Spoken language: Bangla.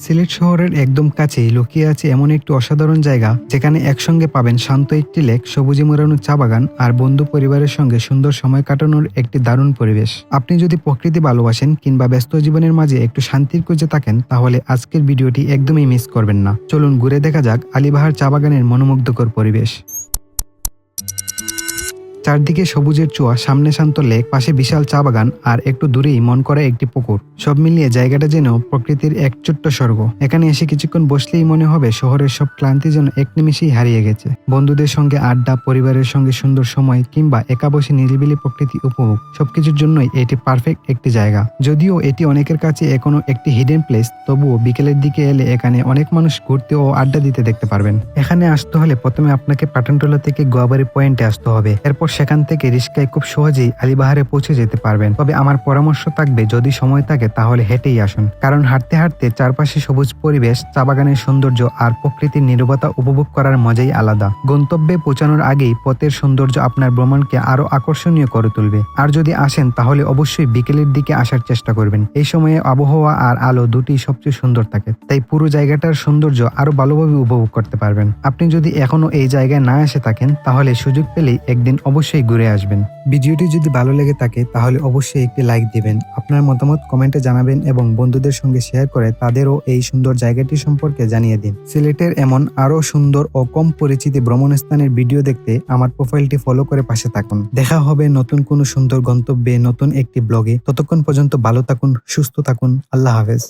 সিলেট শহরের একদম কাছেই লুকিয়ে আছে এমন একটি অসাধারণ জায়গা, যেখানে একসঙ্গে পাবেন শান্ত একটি লেক, সবুজে মোড়ানো চা বাগান আর বন্ধু পরিবারের সঙ্গে সুন্দর সময় কাটানোর একটি দারুণ পরিবেশ। আপনি যদি প্রকৃতি ভালোবাসেন কিংবা ব্যস্ত জীবনের মাঝে একটু শান্তির খুঁজে থাকেন, তাহলে আজকের ভিডিওটি একদমই মিস করবেন না। চলুন ঘুরে দেখা যাক আলীবাহার চা বাগানের মনোমুগ্ধকর পরিবেশ। চারদিকে সবুজের চোয়া, সামনে শান্ত লেক, পাশে বিশাল চা বাগান আর একটু দূরেই মন করা একটি পুকুর। সব মিলিয়ে জায়গাটা যেন প্রকৃতির এক ছোট্ট স্বর্গ। এখানে এসে কিছুক্ষণ বসলেই মনে হবে শহরের সব ক্লান্তি যেন এক নিমিষেই হারিয়ে গেছে। বন্ধুদের সঙ্গে আড্ডা, পরিবারের সঙ্গে সুন্দর সময় কিংবা একা বসে নিরিবিলি প্রকৃতি উপভোগ, সবকিছুর জন্যই এটি পারফেক্ট একটি জায়গা। যদিও এটি অনেকের কাছে এখনো একটি হিডেন প্লেস, তবুও বিকেলের দিকে এলে এখানে অনেক মানুষ ঘুরতে ও আড্ডা দিতে দেখতে পারবেন। এখানে আসতে হলে প্রথমে আপনাকে পাঠানটোলা থেকে গোয়াবাড়ি পয়েন্টে আসতে হবে। এরপর সেখান থেকে রিস্কায় খুব সহজেই আলীবাহারে পৌঁছে যেতে পারবেন। তবে আমার পরামর্শ থাকবে, যদি সময় থাকে তাহলে হেঁটেই আসুন, কারণ হাঁটতে হাঁটতে চারপাশে সবুজ পরিবেশ, চা বাগানের সৌন্দর্য আর প্রকৃতির নীরবতা উপভোগ করার মজাই আলাদা। গন্তব্যে পৌঁছানোর আগেই পথের সৌন্দর্য আপনার ভ্রমণকে আরো আকর্ষণীয় করে তুলবে। আর যদি আসেন তাহলে অবশ্যই বিকেলের দিকে আসার চেষ্টা করবেন। এই সময়ে আবহাওয়া আর আলো দুটি সবচেয়ে সুন্দর থাকে, তাই পুরো জায়গাটার সৌন্দর্য আরো ভালোভাবে উপভোগ করতে পারবেন। আপনি যদি এখনো এই জায়গায় না এসে থাকেন, তাহলে সুযোগ পেলেই একদিন অবশ্যই ঘুরে আসবেন। ভিডিওটি যদি ভালো লেগে থাকে তাহলে অবশ্যই একটি লাইক দিবেন, আপনার মতামত কমেন্টে জানাবেন এবং বন্ধুদের সঙ্গে শেয়ার করে তাদেরও এই সুন্দর জায়গাটি সম্পর্কে জানিয়ে দিন। সিলেটের এমন আরো সুন্দর ও কম পরিচিত ভ্রমণ স্থানের ভিডিও দেখতে আমার প্রোফাইলটি ফলো করে পাশে থাকুন। দেখা হবে নতুন কোনো সুন্দর গন্তব্যে, নতুন একটি ব্লগে। ততক্ষণ পর্যন্ত ভালো থাকুন, সুস্থ থাকুন। আল্লাহ হাফেজ।